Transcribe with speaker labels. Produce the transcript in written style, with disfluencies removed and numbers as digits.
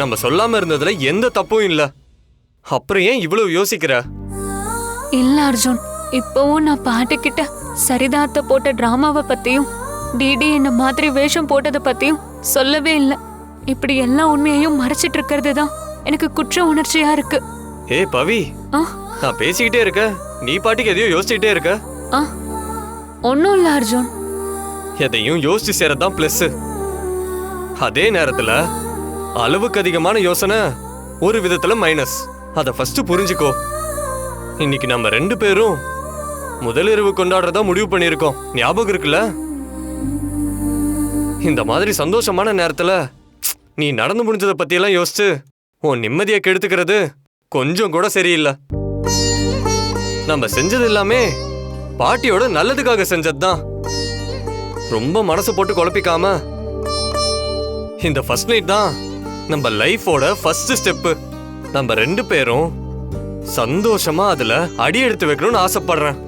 Speaker 1: நம்ம சொல்லாம இருந்ததுல எந்த தப்பும் இல்ல. அப்புறம் ஏன் இவ்வளவு யோசிக்கிற?
Speaker 2: இல்ல அர்ஜுன், இப்பவும் நான் பாட்டுக்கிட்ட சரிதாத்த போட்ட டிராமாவை பத்தியும் டிடி என்ன மாதிரி வேஷம் போட்டதை பத்தியும் சொல்லவே இல்ல. இப்படி எல்லா உண்மையையும் மறைச்சிட்டு இருக்கிறது தான் எனக்கு குற்ற உணர்ச்சியா இருக்கு.
Speaker 1: ஏய் பவி, நான் பேசிக்கிட்டே இருக்க, நீ பாட்டுக்கு எதையும் யோசிச்சுக்கிட்டே இருக்க.
Speaker 2: ஒன்னும் இல்ல அர்ஜுன்.
Speaker 1: எதையும் யோசிச்சு சேரதான் பிளஸ். அதே நேரத்துல அளவுக்கு அதிகமான யோசனை ஒரு விதத்துல மைனஸ். அத ஃபர்ஸ்ட் புரிஞ்சுக்கோ. இன்னைக்கு நம்ம 2 பேரும் முதலிரவு கொண்டாடுறதா முடிவு பண்ணிருக்கோம், ஞாபகம் இருக்குல்ல? இந்த மாதிரி சந்தோஷமான நேரத்துல நீ நடந்து முடிஞ்சதை பத்தி எல்லாம் யோசிச்சு உன் நிம்மதியை கெடுத்துக்கிறது கொஞ்சம் கூட சரியில்லை. நம்ம செஞ்சது எல்லாமே பாட்டியோட நல்லதுக்காக செஞ்சதுதான். ரொம்ப மனசு போட்டு குழப்பிக்காம இந்த ஃபர்ஸ்ட் நைட் தான் நம்ம லைஃபோட ஃபர்ஸ்ட் ஸ்டெப். நம்ம 2 பேரும் சந்தோஷமா அதுல அடி எடுத்து வைக்கணும்னு ஆசைப்படுறேன்.